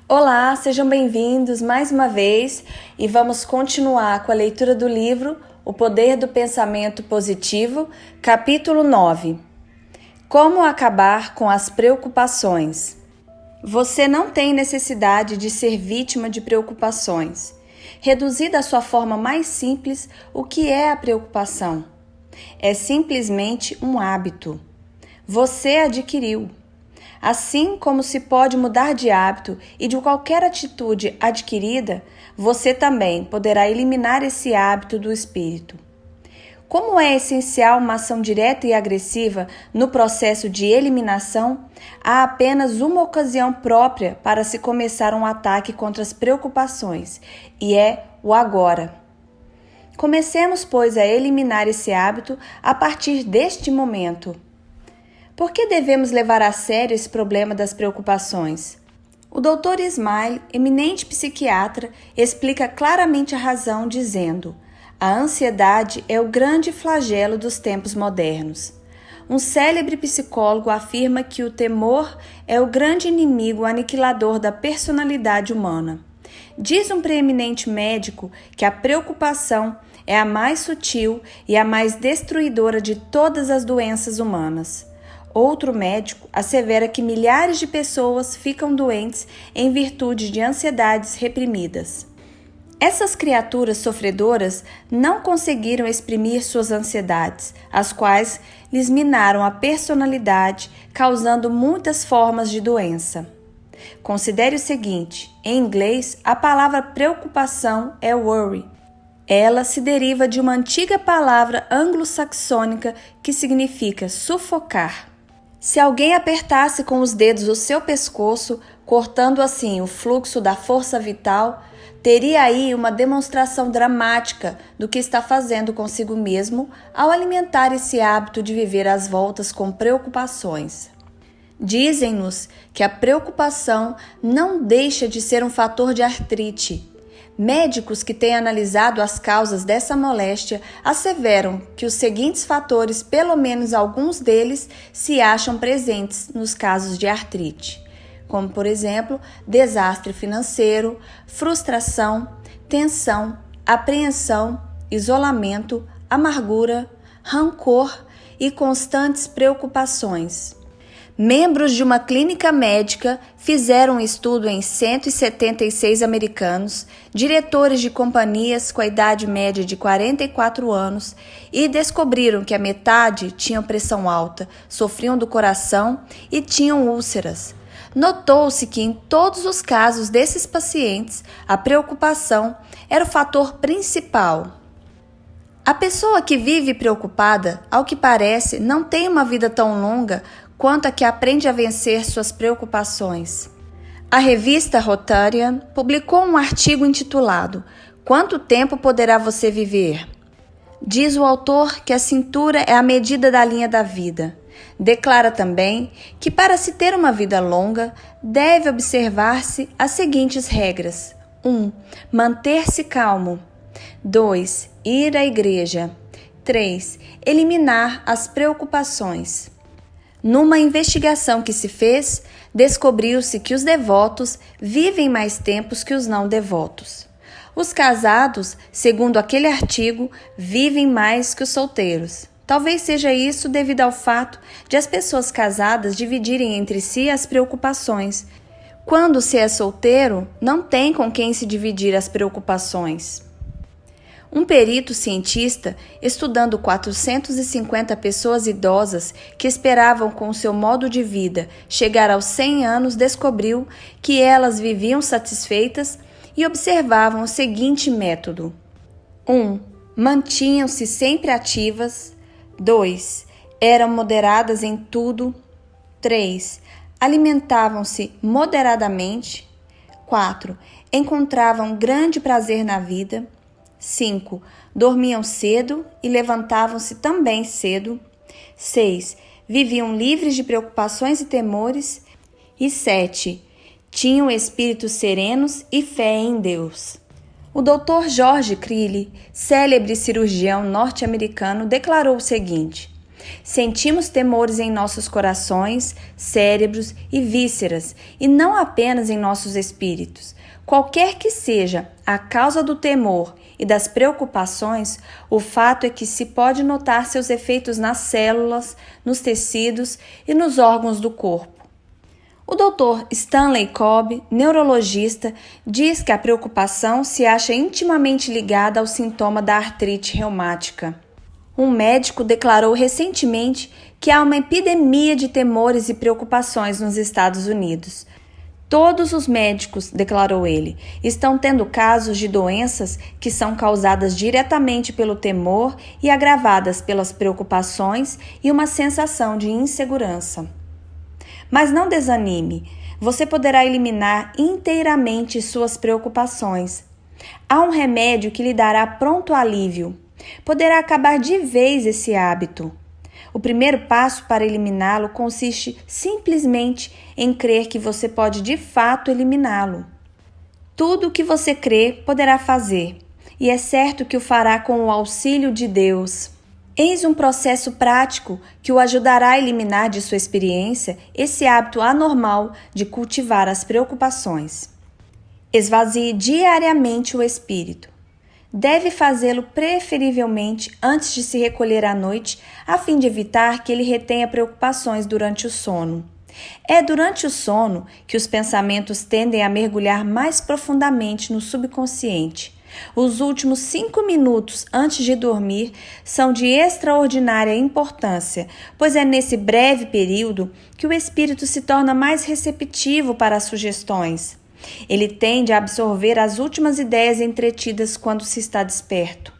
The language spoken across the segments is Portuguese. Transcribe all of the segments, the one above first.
Olá, sejam bem-vindos mais uma vez e vamos continuar com a leitura do livro O Poder do Pensamento Positivo, capítulo 9. Como acabar com as preocupações? Você não tem necessidade de ser vítima de preocupações. Reduzida à sua forma mais simples, o que é a preocupação? É simplesmente um hábito. Você adquiriu. Assim como se pode mudar de hábito e de qualquer atitude adquirida, você também poderá eliminar esse hábito do espírito. Como é essencial uma ação direta e agressiva no processo de eliminação, há apenas uma ocasião própria para se começar um ataque contra as preocupações, e é o agora. Comecemos, pois, a eliminar esse hábito a partir deste momento. Por que devemos levar a sério esse problema das preocupações? O Dr. Smile, eminente psiquiatra, explica claramente a razão dizendo: a ansiedade é o grande flagelo dos tempos modernos. Um célebre psicólogo afirma que o temor é o grande inimigo aniquilador da personalidade humana. Diz um preeminente médico que a preocupação é a mais sutil e a mais destruidora de todas as doenças humanas. Outro médico assevera que milhares de pessoas ficam doentes em virtude de ansiedades reprimidas. Essas criaturas sofredoras não conseguiram exprimir suas ansiedades, as quais lhes minaram a personalidade, causando muitas formas de doença. Considere o seguinte: em inglês, a palavra preocupação é worry. Ela se deriva de uma antiga palavra anglo-saxônica que significa sufocar. Se alguém apertasse com os dedos o seu pescoço, cortando assim o fluxo da força vital, teria aí uma demonstração dramática do que está fazendo consigo mesmo ao alimentar esse hábito de viver às voltas com preocupações. Dizem-nos que a preocupação não deixa de ser um fator de artrite. Médicos que têm analisado as causas dessa moléstia asseveram que os seguintes fatores, pelo menos alguns deles, se acham presentes nos casos de artrite, como, por exemplo, desastre financeiro, frustração, tensão, apreensão, isolamento, amargura, rancor e constantes preocupações. Membros de uma clínica médica fizeram um estudo em 176 americanos, diretores de companhias com a idade média de 44 anos, e descobriram que a metade tinham pressão alta, sofriam do coração e tinham úlceras. Notou-se que em todos os casos desses pacientes, a preocupação era o fator principal. A pessoa que vive preocupada, ao que parece, não tem uma vida tão longa quanto a que aprende a vencer suas preocupações. A revista Rotarian publicou um artigo intitulado Quanto tempo poderá você viver? Diz o autor que a cintura é a medida da linha da vida. Declara também que para se ter uma vida longa, deve observar-se as seguintes regras: 1. Manter-se calmo. 2. Ir à igreja. 3. Eliminar as preocupações. Numa investigação que se fez, descobriu-se que os devotos vivem mais tempos que os não devotos. Os casados, segundo aquele artigo, vivem mais que os solteiros. Talvez seja isso devido ao fato de as pessoas casadas dividirem entre si as preocupações. Quando se é solteiro, não tem com quem se dividir as preocupações. Um perito cientista, estudando 450 pessoas idosas que esperavam com seu modo de vida chegar aos 100 anos, descobriu que elas viviam satisfeitas e observavam o seguinte método: 1. Mantinham-se sempre ativas. 2. Eram moderadas em tudo. 3. Alimentavam-se moderadamente. 4. Encontravam grande prazer na vida. 5. Dormiam cedo e levantavam-se também cedo. 6. Viviam livres de preocupações e temores. E 7. Tinham espíritos serenos e fé em Deus. O Dr. George Crilley, célebre cirurgião norte-americano, declarou o seguinte: Sentimos temores em nossos corações, cérebros e vísceras, e não apenas em nossos espíritos. Qualquer que seja a causa do temor e das preocupações, o fato é que se pode notar seus efeitos nas células, nos tecidos e nos órgãos do corpo. O Dr. Stanley Cobb, neurologista, diz que a preocupação se acha intimamente ligada ao sintoma da artrite reumática. Um médico declarou recentemente que há uma epidemia de temores e preocupações nos Estados Unidos. Todos os médicos, declarou ele, estão tendo casos de doenças que são causadas diretamente pelo temor e agravadas pelas preocupações e uma sensação de insegurança. Mas não desanime, você poderá eliminar inteiramente suas preocupações. Há um remédio que lhe dará pronto alívio. Poderá acabar de vez esse hábito. O primeiro passo para eliminá-lo consiste simplesmente em crer que você pode de fato eliminá-lo. Tudo o que você crê poderá fazer, e é certo que o fará com o auxílio de Deus. Eis um processo prático que o ajudará a eliminar de sua experiência esse hábito anormal de cultivar as preocupações. Esvazie diariamente o espírito. Deve fazê-lo preferivelmente antes de se recolher à noite, a fim de evitar que ele retenha preocupações durante o sono. É durante o sono que os pensamentos tendem a mergulhar mais profundamente no subconsciente. Os últimos 5 minutos antes de dormir são de extraordinária importância, pois é nesse breve período que o espírito se torna mais receptivo para as sugestões. Ele tende a absorver as últimas ideias entretidas quando se está desperto.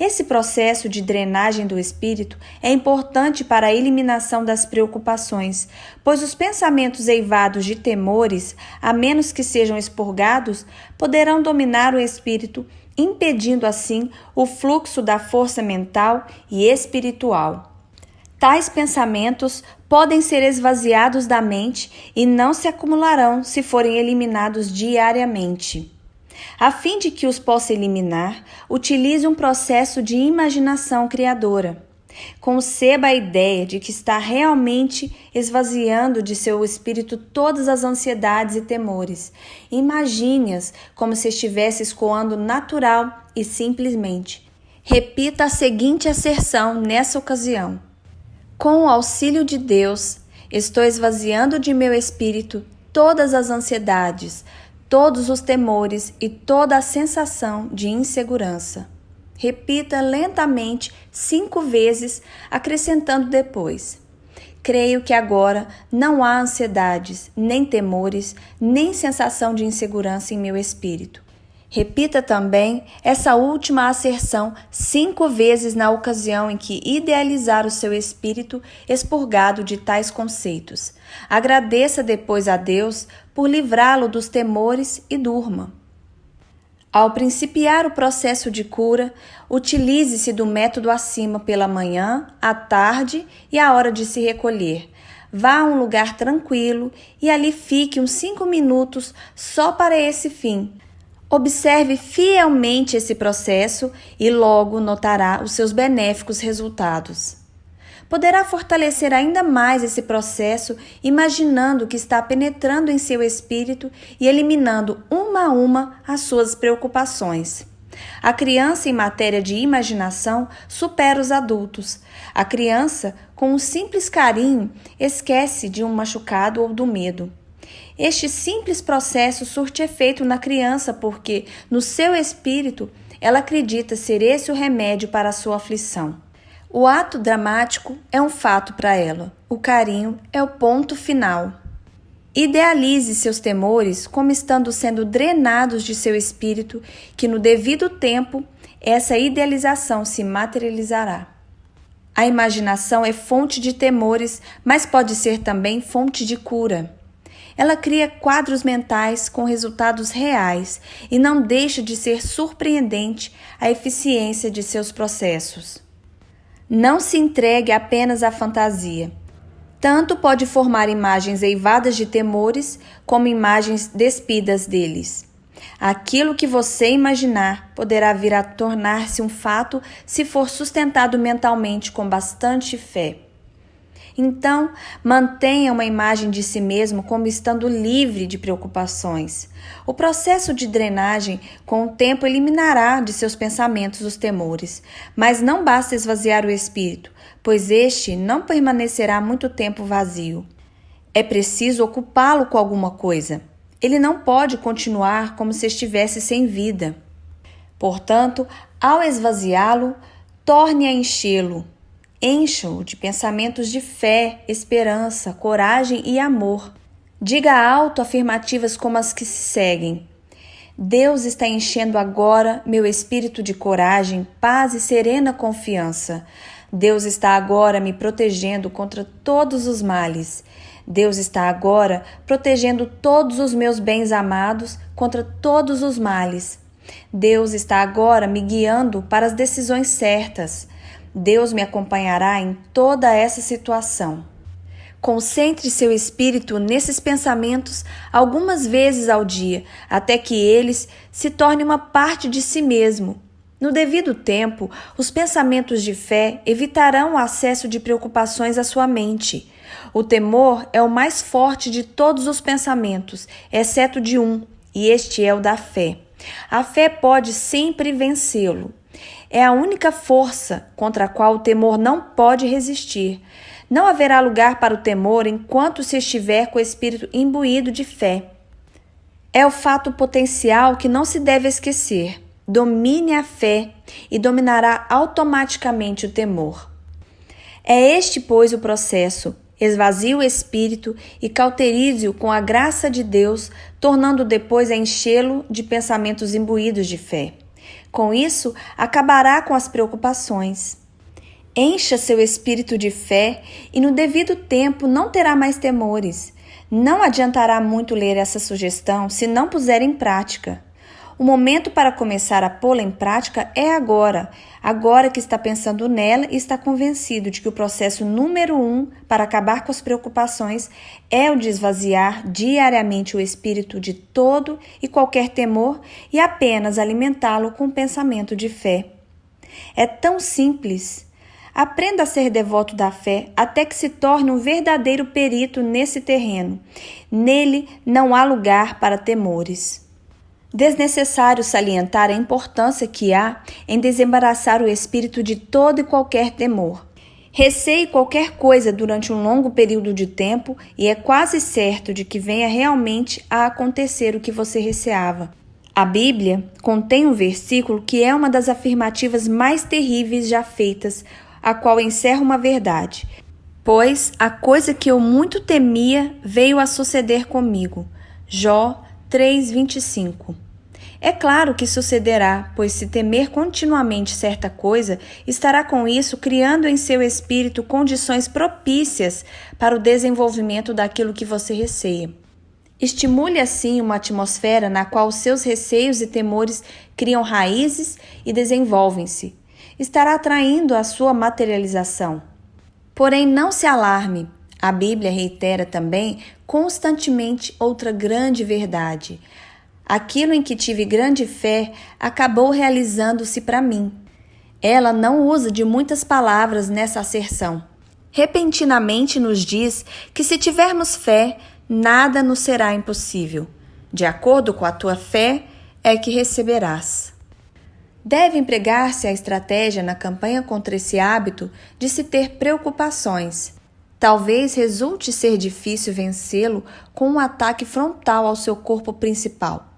Esse processo de drenagem do espírito é importante para a eliminação das preocupações, pois os pensamentos eivados de temores, a menos que sejam expurgados, poderão dominar o espírito, impedindo assim o fluxo da força mental e espiritual. Tais pensamentos podem ser esvaziados da mente e não se acumularão se forem eliminados diariamente. A fim de que os possa eliminar, utilize um processo de imaginação criadora. Conceba a ideia de que está realmente esvaziando de seu espírito todas as ansiedades e temores. Imagine-as como se estivesse escoando natural e simplesmente. Repita a seguinte asserção nessa ocasião: com o auxílio de Deus, estou esvaziando de meu espírito todas as ansiedades, todos os temores e toda a sensação de insegurança. Repita lentamente 5 vezes, acrescentando depois: creio que agora não há ansiedades, nem temores, nem sensação de insegurança em meu espírito. Repita também essa última asserção 5 vezes na ocasião em que idealizar o seu espírito expurgado de tais conceitos. Agradeça depois a Deus por livrá-lo dos temores e durma. Ao principiar o processo de cura, utilize-se do método acima pela manhã, à tarde e à hora de se recolher. Vá a um lugar tranquilo e ali fique uns 5 minutos só para esse fim. Observe fielmente esse processo e logo notará os seus benéficos resultados. Poderá fortalecer ainda mais esse processo imaginando que está penetrando em seu espírito e eliminando uma a uma as suas preocupações. A criança em matéria de imaginação supera os adultos. A criança, com um simples carinho, esquece de um machucado ou do medo. Este simples processo surte efeito na criança porque, no seu espírito, ela acredita ser esse o remédio para a sua aflição. O ato dramático é um fato para ela. O carinho é o ponto final. Idealize seus temores como estando sendo drenados de seu espírito, que no devido tempo essa idealização se materializará. A imaginação é fonte de temores, mas pode ser também fonte de cura. Ela cria quadros mentais com resultados reais e não deixa de ser surpreendente a eficiência de seus processos. Não se entregue apenas à fantasia. Tanto pode formar imagens eivadas de temores como imagens despidas deles. Aquilo que você imaginar poderá vir a tornar-se um fato se for sustentado mentalmente com bastante fé. Então, mantenha uma imagem de si mesmo como estando livre de preocupações. O processo de drenagem, com o tempo, eliminará de seus pensamentos os temores. Mas não basta esvaziar o espírito, pois este não permanecerá muito tempo vazio. É preciso ocupá-lo com alguma coisa. Ele não pode continuar como se estivesse sem vida. Portanto, ao esvaziá-lo, torne a enchê-lo. Encha-o de pensamentos de fé, esperança, coragem e amor. Diga alto afirmativas como as que se seguem. Deus está enchendo agora meu espírito de coragem, paz e serena confiança. Deus está agora me protegendo contra todos os males. Deus está agora protegendo todos os meus bens amados contra todos os males. Deus está agora me guiando para as decisões certas. Deus me acompanhará em toda essa situação. Concentre seu espírito nesses pensamentos algumas vezes ao dia, até que eles se tornem uma parte de si mesmo. No devido tempo, os pensamentos de fé evitarão o acesso de preocupações à sua mente. O temor é o mais forte de todos os pensamentos, exceto de um, e este é o da fé. A fé pode sempre vencê-lo. É a única força contra a qual o temor não pode resistir. Não haverá lugar para o temor enquanto se estiver com o espírito imbuído de fé. É o fato potencial que não se deve esquecer. Domine a fé e dominará automaticamente o temor. É este, pois, o processo. Esvazie o espírito e cauterize-o com a graça de Deus, tornando depois a enchê-lo de pensamentos imbuídos de fé. Com isso, acabará com as preocupações. Encha seu espírito de fé e no devido tempo não terá mais temores. Não adiantará muito ler essa sugestão se não puser em prática. O momento para começar a pô-la em prática é agora que está pensando nela e está convencido de que o processo número 1 para acabar com as preocupações é o de esvaziar diariamente o espírito de todo e qualquer temor e apenas alimentá-lo com o pensamento de fé. É tão simples. Aprenda a ser devoto da fé até que se torne um verdadeiro perito nesse terreno. Nele não há lugar para temores. Desnecessário salientar a importância que há em desembaraçar o espírito de todo e qualquer temor. Receie qualquer coisa durante um longo período de tempo e é quase certo de que venha realmente a acontecer o que você receava. A Bíblia contém um versículo que é uma das afirmativas mais terríveis já feitas, a qual encerra uma verdade. Pois a coisa que eu muito temia veio a suceder comigo. Jó 3:25. É claro que sucederá, pois se temer continuamente certa coisa, estará com isso criando em seu espírito condições propícias para o desenvolvimento daquilo que você receia. Estimule assim uma atmosfera na qual seus receios e temores criam raízes e desenvolvem-se. Estará atraindo a sua materialização. Porém, não se alarme. A Bíblia reitera também constantemente outra grande verdade. Aquilo em que tive grande fé acabou realizando-se para mim. Ela não usa de muitas palavras nessa asserção. Repentinamente nos diz que se tivermos fé, nada nos será impossível. De acordo com a tua fé, é que receberás. Deve empregar-se a estratégia na campanha contra esse hábito de se ter preocupações. Talvez resulte ser difícil vencê-lo com um ataque frontal ao seu corpo principal.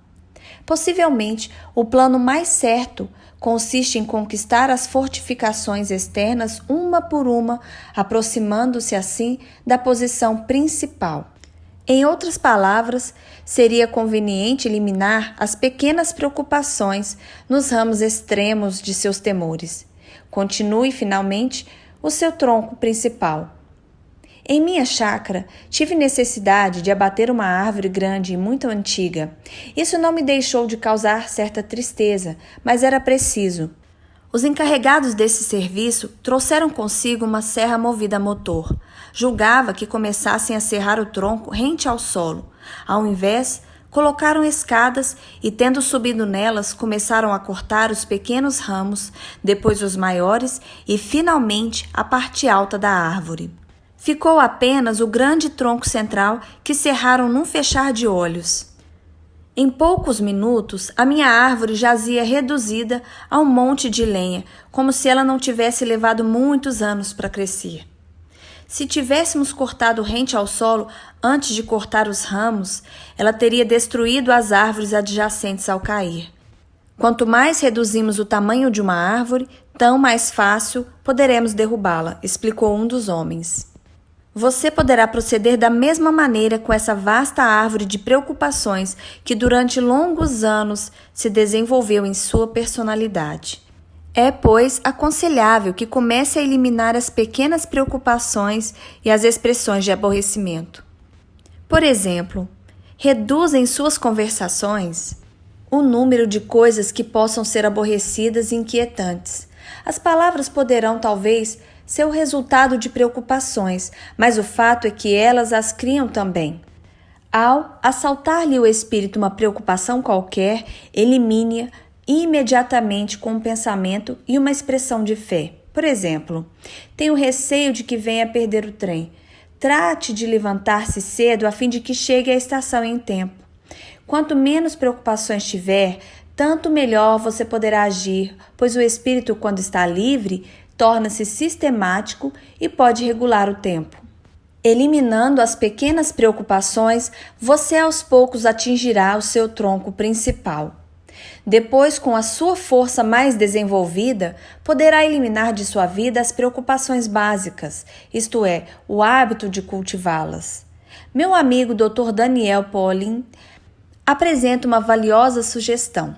Possivelmente, o plano mais certo consiste em conquistar as fortificações externas uma por uma, aproximando-se assim da posição principal. Em outras palavras, seria conveniente eliminar as pequenas preocupações nos ramos extremos de seus temores. Continue, finalmente, o seu tronco principal. Em minha chácara, tive necessidade de abater uma árvore grande e muito antiga. Isso não me deixou de causar certa tristeza, mas era preciso. Os encarregados desse serviço trouxeram consigo uma serra movida a motor. Julgava que começassem a serrar o tronco rente ao solo. Ao invés, Colocaram escadas e, tendo subido nelas, começaram a cortar os pequenos ramos, depois os maiores e, finalmente, a parte alta da árvore. Ficou apenas o grande tronco central que cerraram num fechar de olhos. Em poucos minutos, a minha árvore jazia reduzida a um monte de lenha, como se ela não tivesse levado muitos anos para crescer. Se tivéssemos cortado rente ao solo antes de cortar os ramos, ela teria destruído as árvores adjacentes ao cair. Quanto mais reduzimos o tamanho de uma árvore, tão mais fácil poderemos derrubá-la, explicou um dos homens. Você poderá proceder da mesma maneira com essa vasta árvore de preocupações que durante longos anos se desenvolveu em sua personalidade. É, pois, aconselhável que comece a eliminar as pequenas preocupações e as expressões de aborrecimento. Por exemplo, reduza em suas conversações o número de coisas que possam ser aborrecidas e inquietantes. As palavras poderão, talvez, ser o resultado de preocupações, mas o fato é que elas as criam também. Ao assaltar-lhe o espírito uma preocupação qualquer, elimine-a imediatamente com um pensamento e uma expressão de fé. Por exemplo, tenho receio de que venha perder o trem. Trate de levantar-se cedo a fim de que chegue à estação em tempo. Quanto menos preocupações tiver, tanto melhor você poderá agir, pois o espírito, quando está livre, torna-se sistemático e pode regular o tempo. Eliminando as pequenas preocupações, você aos poucos atingirá o seu tronco principal. Depois, com a sua força mais desenvolvida, poderá eliminar de sua vida as preocupações básicas, isto é, o hábito de cultivá-las. Meu amigo Dr. Daniel Pauling apresenta uma valiosa sugestão.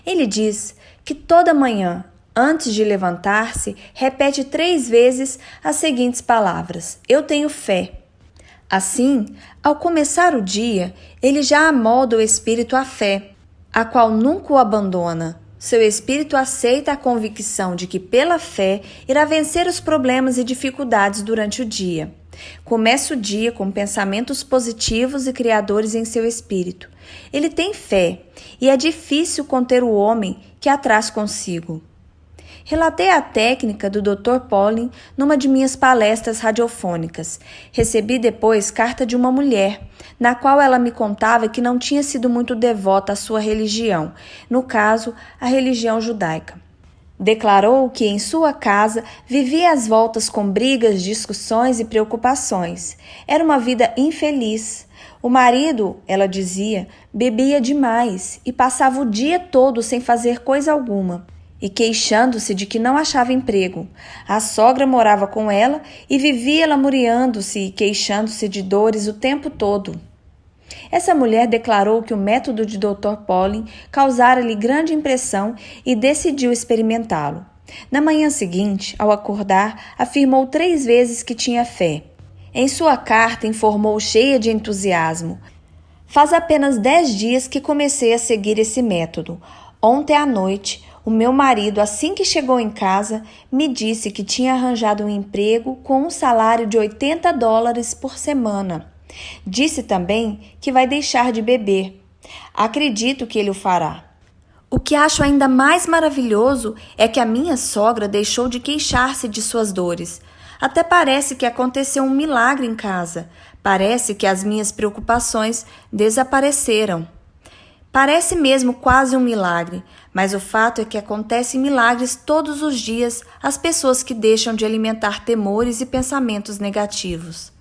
Ele diz que toda manhã, antes de levantar-se, repete 3 vezes as seguintes palavras: eu tenho fé. Assim, ao começar o dia, ele já amolda o espírito à fé, a qual nunca o abandona. Seu espírito aceita a convicção de que, pela fé, irá vencer os problemas e dificuldades durante o dia. Comece o dia com pensamentos positivos e criadores em seu espírito. Ele tem fé, e é difícil conter o homem que a traz consigo. Relatei a técnica do Dr. Pauling numa de minhas palestras radiofônicas. Recebi depois carta de uma mulher, na qual ela me contava que não tinha sido muito devota à sua religião, no caso, a religião judaica. Declarou que em sua casa vivia às voltas com brigas, discussões e preocupações. Era uma vida infeliz. O marido, ela dizia, bebia demais e passava o dia todo sem fazer coisa alguma, e queixando-se de que não achava emprego. A sogra morava com ela e vivia lamuriando-se e queixando-se de dores o tempo todo. Essa mulher declarou que o método de Dr. Pauling causara-lhe grande impressão e decidiu experimentá-lo. Na manhã seguinte, ao acordar, afirmou 3 vezes que tinha fé. Em sua carta, informou cheia de entusiasmo: faz apenas 10 dias que comecei a seguir esse método. Ontem à noite, o meu marido, assim que chegou em casa, me disse que tinha arranjado um emprego com um salário de $80 por semana. Disse também que vai deixar de beber. Acredito que ele o fará. O que acho ainda mais maravilhoso é que a minha sogra deixou de queixar-se de suas dores. Até parece que aconteceu um milagre em casa. Parece que as minhas preocupações desapareceram. Parece mesmo quase um milagre, mas o fato é que acontecem milagres todos os dias às pessoas que deixam de alimentar temores e pensamentos negativos.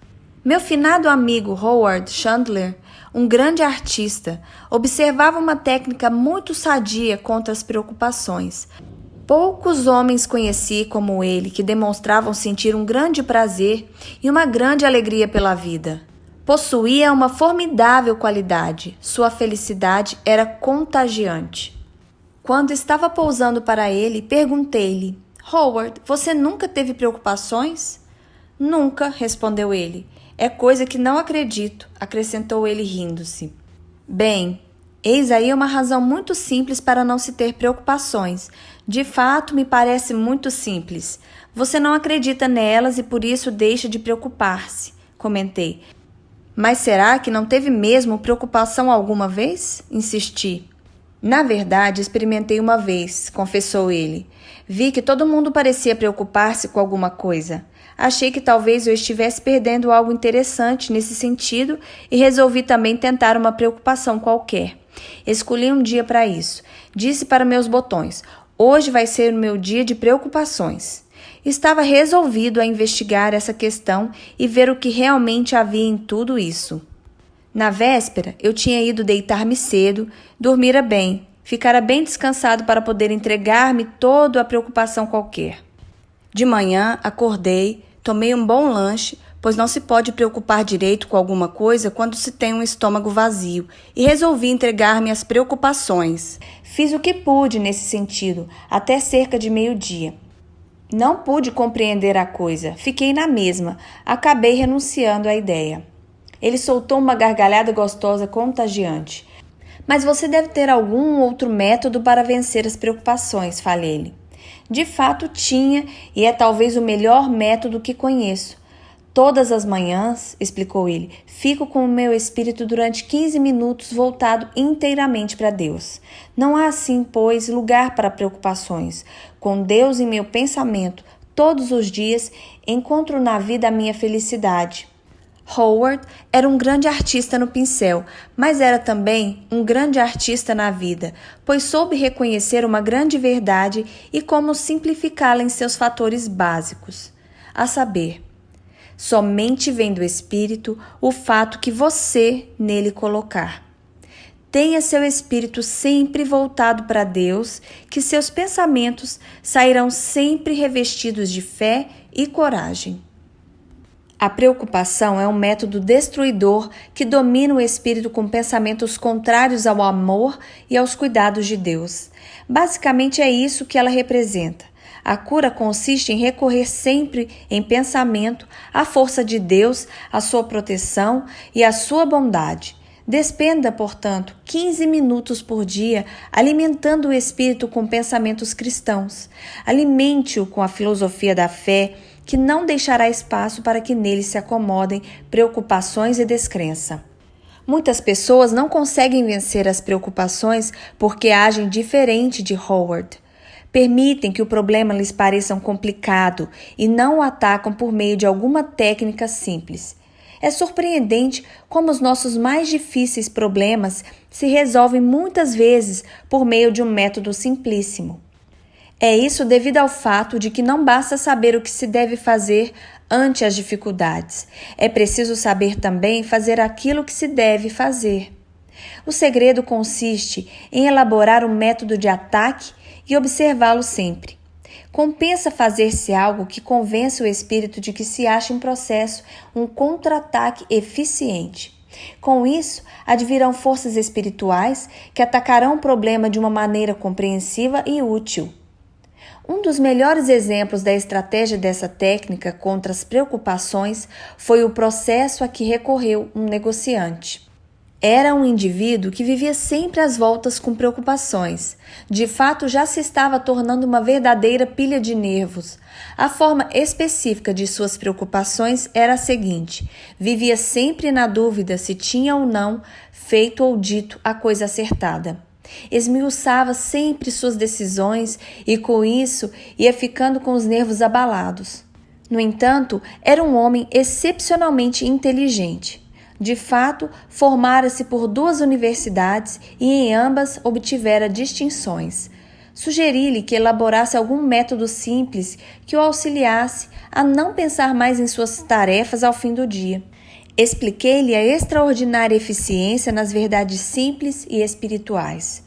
Meu finado amigo Howard Chandler, um grande artista, observava uma técnica muito sadia contra as preocupações. Poucos homens conheci como ele que demonstravam sentir um grande prazer e uma grande alegria pela vida. Possuía uma formidável qualidade, sua felicidade era contagiante. Quando estava pousando para ele, perguntei-lhe: Howard, você nunca teve preocupações? Nunca, respondeu ele. É coisa que não acredito, acrescentou ele rindo-se. Bem, eis aí uma razão muito simples para não se ter preocupações. De fato, me parece muito simples. Você não acredita nelas e por isso deixa de preocupar-se, comentei. Mas será que não teve mesmo preocupação alguma vez? Insisti. Na verdade, experimentei uma vez, confessou ele. Vi que todo mundo parecia preocupar-se com alguma coisa. Achei que talvez eu estivesse perdendo algo interessante nesse sentido e resolvi também tentar uma preocupação qualquer. Escolhi um dia para isso. Disse para meus botões: hoje vai ser o meu dia de preocupações. Estava resolvido a investigar essa questão e ver o que realmente havia em tudo isso. Na véspera, eu tinha ido deitar-me cedo, dormira bem, ficara bem descansado para poder entregar-me toda a preocupação qualquer. De manhã, acordei, tomei um bom lanche, pois não se pode preocupar direito com alguma coisa quando se tem um estômago vazio, e resolvi entregar-me às preocupações. Fiz o que pude nesse sentido, até cerca de meio-dia. Não pude compreender a coisa, fiquei na mesma, acabei renunciando à ideia. Ele soltou uma gargalhada gostosa contagiante. Mas você deve ter algum outro método para vencer as preocupações, falei-lhe. De fato tinha, e é talvez o melhor método que conheço. Todas as manhãs, explicou ele, fico com o meu espírito durante 15 minutos voltado inteiramente para Deus. Não há assim, pois, lugar para preocupações. Com Deus em meu pensamento, todos os dias, encontro na vida a minha felicidade. Howard era um grande artista no pincel, mas era também um grande artista na vida, pois soube reconhecer uma grande verdade e como simplificá-la em seus fatores básicos, a saber, somente vem do Espírito o fato que você nele colocar. Tenha seu espírito sempre voltado para Deus, que seus pensamentos sairão sempre revestidos de fé e coragem. A preocupação é um método destruidor que domina o espírito com pensamentos contrários ao amor e aos cuidados de Deus. Basicamente é isso que ela representa. A cura consiste em recorrer sempre em pensamento à força de Deus, à sua proteção e à sua bondade. Despenda, portanto, 15 minutos por dia alimentando o espírito com pensamentos cristãos. Alimente-o com a filosofia da fé, que não deixará espaço para que nele se acomodem preocupações e descrença. Muitas pessoas não conseguem vencer as preocupações porque agem diferente de Howard. Permitem que o problema lhes pareça complicado e não o atacam por meio de alguma técnica simples. É surpreendente como os nossos mais difíceis problemas se resolvem muitas vezes por meio de um método simplíssimo. É isso devido ao fato de que não basta saber o que se deve fazer ante as dificuldades. É preciso saber também fazer aquilo que se deve fazer. O segredo consiste em elaborar um método de ataque e observá-lo sempre. Compensa fazer-se algo que convença o espírito de que se acha em processo um contra-ataque eficiente. Com isso, advirão forças espirituais que atacarão o problema de uma maneira compreensiva e útil. Um dos melhores exemplos da estratégia dessa técnica contra as preocupações foi o processo a que recorreu um negociante. Era um indivíduo que vivia sempre às voltas com preocupações. De fato, já se estava tornando uma verdadeira pilha de nervos. A forma específica de suas preocupações era a seguinte: vivia sempre na dúvida se tinha ou não feito ou dito a coisa acertada. Esmiuçava sempre suas decisões e, com isso, ia ficando com os nervos abalados. No entanto, era um homem excepcionalmente inteligente. De fato, formara-se por 2 universidades e em ambas obtivera distinções. Sugeri-lhe que elaborasse algum método simples que o auxiliasse a não pensar mais em suas tarefas ao fim do dia. Expliquei-lhe a extraordinária eficiência nas verdades simples e espirituais.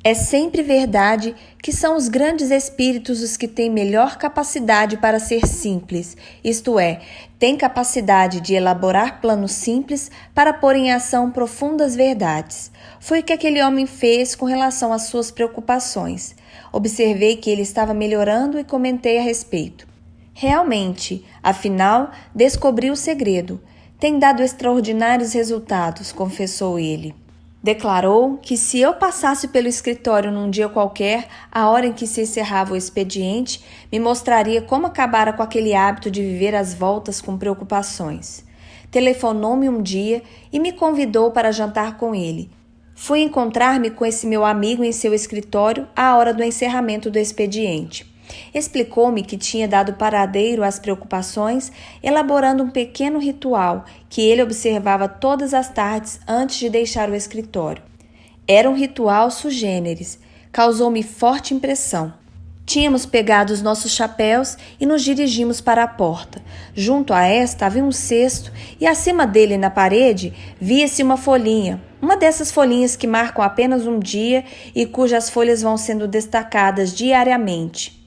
É sempre verdade que são os grandes espíritos os que têm melhor capacidade para ser simples, isto é, têm capacidade de elaborar planos simples para pôr em ação profundas verdades. Foi o que aquele homem fez com relação às suas preocupações. Observei que ele estava melhorando e comentei a respeito. Realmente, afinal, descobri o segredo. Tem dado extraordinários resultados, confessou ele. Declarou que se eu passasse pelo escritório num dia qualquer, a hora em que se encerrava o expediente, me mostraria como acabara com aquele hábito de viver às voltas com preocupações. telefonou-me um dia e me convidou para jantar com ele. Fui encontrar-me com esse meu amigo em seu escritório à hora do encerramento do expediente. Explicou-me que tinha dado paradeiro às preocupações, elaborando um pequeno ritual que ele observava todas as tardes antes de deixar o escritório. Era um ritual sui generis, causou-me forte impressão. Tínhamos pegado os nossos chapéus e nos dirigimos para a porta. Junto a esta havia um cesto e acima dele, na parede, via-se uma folhinha, uma dessas folhinhas que marcam apenas um dia e cujas folhas vão sendo destacadas diariamente.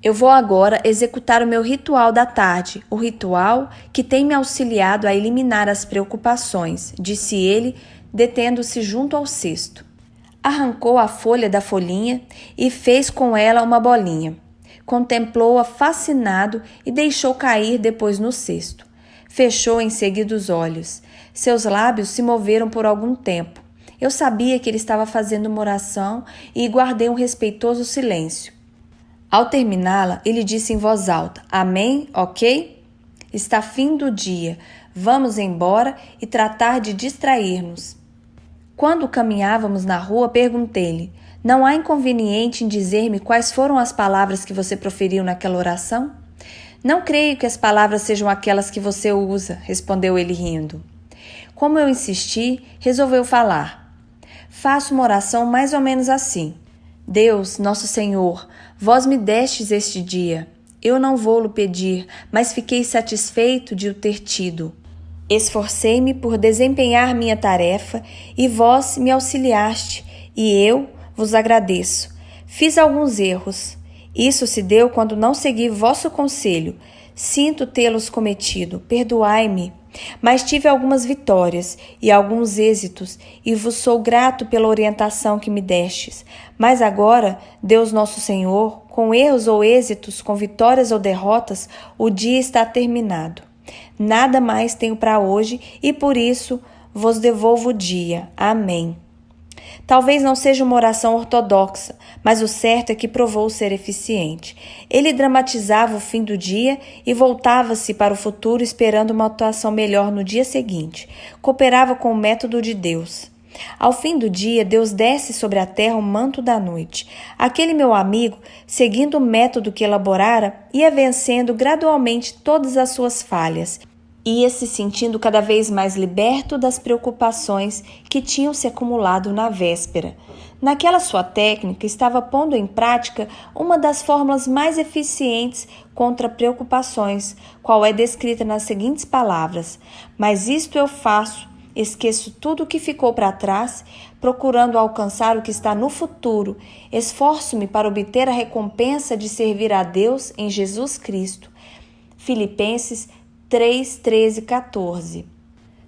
Eu vou agora executar o meu ritual da tarde, o ritual que tem me auxiliado a eliminar as preocupações, disse ele, detendo-se junto ao cesto. Arrancou a folha da folhinha e fez com ela uma bolinha. Contemplou-a fascinado e deixou cair depois no cesto. Fechou em seguida os olhos. Seus lábios se moveram por algum tempo. Eu sabia que ele estava fazendo uma oração e guardei um respeitoso silêncio. Ao terminá-la, ele disse em voz alta: Amém, ok? Está fim do dia. Vamos embora e tratar de distrair-nos. Quando caminhávamos na rua, perguntei-lhe: Não há inconveniente em dizer-me quais foram as palavras que você proferiu naquela oração? Não creio que as palavras sejam aquelas que você usa, respondeu ele rindo. Como eu insisti, resolveu falar. Faço uma oração mais ou menos assim. Deus, nosso Senhor, vós me destes este dia. Eu não vou-lo pedir, mas fiquei satisfeito de o ter tido. Esforcei-me por desempenhar minha tarefa e vós me auxiliaste, e eu vos agradeço. Fiz alguns erros. Isso se deu quando não segui vosso conselho. Sinto tê-los cometido. Perdoai-me. Mas tive algumas vitórias e alguns êxitos, e vos sou grato pela orientação que me destes. Mas agora, Deus nosso Senhor, com erros ou êxitos, com vitórias ou derrotas, o dia está terminado. Nada mais tenho para hoje e por isso vos devolvo o dia. Amém. Talvez não seja uma oração ortodoxa, mas o certo é que provou ser eficiente. Ele dramatizava o fim do dia e voltava-se para o futuro esperando uma atuação melhor no dia seguinte. Cooperava com o método de Deus. Ao fim do dia, Deus desce sobre a terra o manto da noite. Aquele meu amigo, seguindo o método que elaborara, ia vencendo gradualmente todas as suas falhas. Ia se sentindo cada vez mais liberto das preocupações que tinham se acumulado na véspera. Naquela sua técnica, estava pondo em prática uma das fórmulas mais eficientes contra preocupações, qual é descrita nas seguintes palavras: mas isto eu faço, esqueço tudo o que ficou para trás, procurando alcançar o que está no futuro, esforço-me para obter a recompensa de servir a Deus em Jesus Cristo. Filipenses 3, 13, 14.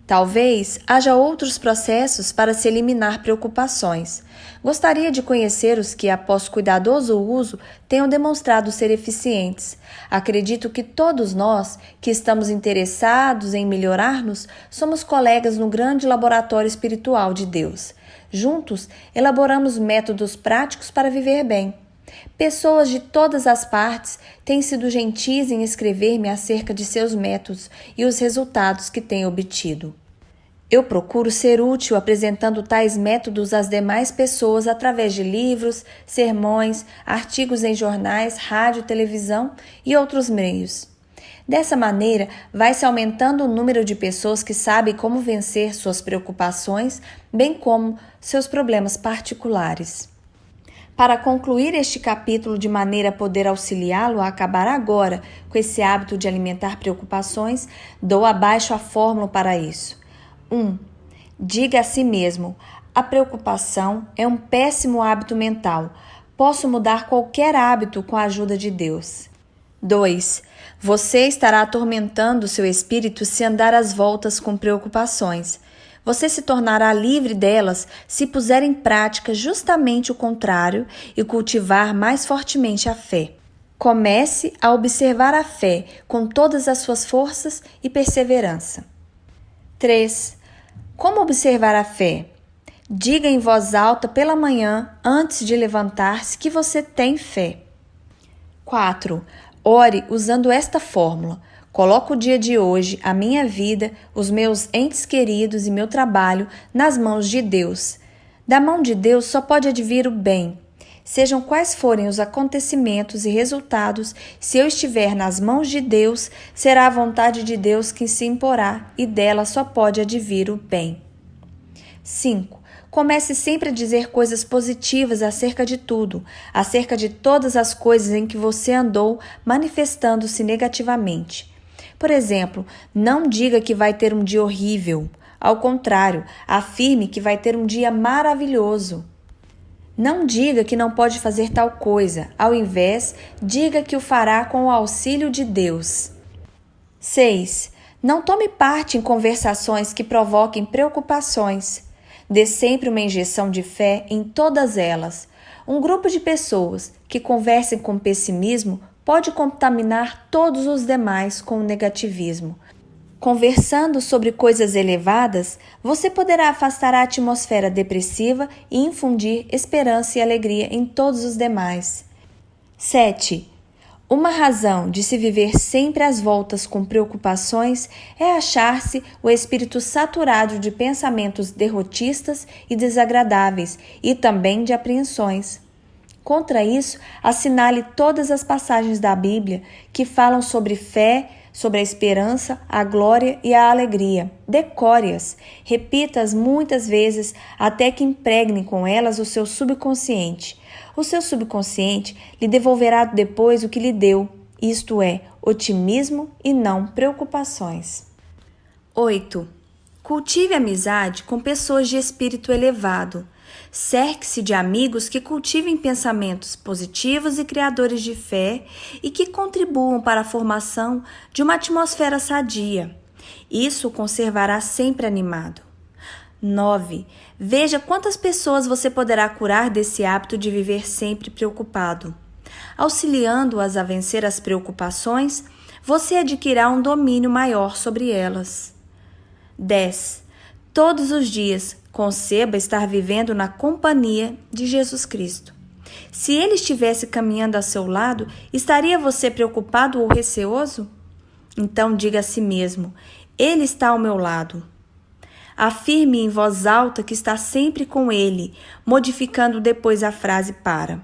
Talvez haja outros processos para se eliminar preocupações. Gostaria de conhecer os que, após cuidadoso uso, tenham demonstrado ser eficientes. Acredito que todos nós, que estamos interessados em melhorar-nos, somos colegas no grande laboratório espiritual de Deus. Juntos, elaboramos métodos práticos para viver bem. Pessoas de todas as partes têm sido gentis em escrever-me acerca de seus métodos e os resultados que têm obtido. Eu procuro ser útil apresentando tais métodos às demais pessoas através de livros, sermões, artigos em jornais, rádio, televisão e outros meios. Dessa maneira, vai-se aumentando o número de pessoas que sabem como vencer suas preocupações, bem como seus problemas particulares. Para concluir este capítulo de maneira a poder auxiliá-lo a acabar agora com esse hábito de alimentar preocupações, dou abaixo a fórmula para isso. 1. Diga a si mesmo: a preocupação é um péssimo hábito mental. Posso mudar qualquer hábito com a ajuda de Deus. 2. Você estará atormentando seu espírito se andar às voltas com preocupações. Você se tornará livre delas se puser em prática justamente o contrário e cultivar mais fortemente a fé. Comece a observar a fé com todas as suas forças e perseverança. 3. Como observar a fé? Diga em voz alta pela manhã, antes de levantar-se, que você tem fé. 4. Ore usando esta fórmula. Coloco o dia de hoje, a minha vida, os meus entes queridos e meu trabalho nas mãos de Deus. Da mão de Deus só pode advir o bem. Sejam quais forem os acontecimentos e resultados, se eu estiver nas mãos de Deus, será a vontade de Deus que se imporá e dela só pode advir o bem. 5. Comece sempre a dizer coisas positivas acerca de tudo, acerca de todas as coisas em que você andou manifestando-se negativamente. Por exemplo, não diga que vai ter um dia horrível. Ao contrário, afirme que vai ter um dia maravilhoso. Não diga que não pode fazer tal coisa. Ao invés, diga que o fará com o auxílio de Deus. 6. Não tome parte em conversações que provoquem preocupações. Dê sempre uma injeção de fé em todas elas. Um grupo de pessoas que conversem com pessimismo pode contaminar todos os demais com o negativismo. Conversando sobre coisas elevadas, você poderá afastar a atmosfera depressiva e infundir esperança e alegria em todos os demais. 7. Uma razão de se viver sempre às voltas com preocupações é achar-se o espírito saturado de pensamentos derrotistas e desagradáveis e também de apreensões. Contra isso, assinale todas as passagens da Bíblia que falam sobre fé, sobre a esperança, a glória e a alegria. Decore-as, repita-as muitas vezes até que impregne com elas o seu subconsciente. O seu subconsciente lhe devolverá depois o que lhe deu, isto é, otimismo e não preocupações. 8. Cultive amizade com pessoas de espírito elevado. Cerque-se de amigos que cultivem pensamentos positivos e criadores de fé e que contribuam para a formação de uma atmosfera sadia. Isso o conservará sempre animado. 9. Veja quantas pessoas você poderá curar desse hábito de viver sempre preocupado. Auxiliando-as a vencer as preocupações, você adquirirá um domínio maior sobre elas. 10. Todos os dias, conceba estar vivendo na companhia de Jesus Cristo. Se ele estivesse caminhando a seu lado, estaria você preocupado ou receoso? Então diga a si mesmo: ele está ao meu lado. Afirme em voz alta que está sempre com ele, modificando depois a frase para: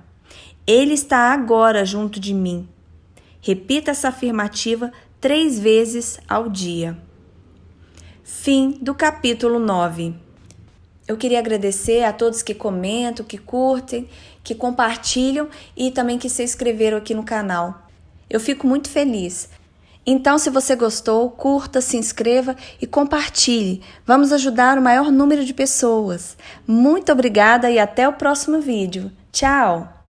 ele está agora junto de mim. Repita essa afirmativa 3 vezes ao dia. Fim do capítulo 9. Eu queria agradecer a todos que comentam, que curtem, que compartilham e também que se inscreveram aqui no canal. Eu fico muito feliz. Então, se você gostou, curta, se inscreva e compartilhe. Vamos ajudar o maior número de pessoas. Muito obrigada e até o próximo vídeo. Tchau!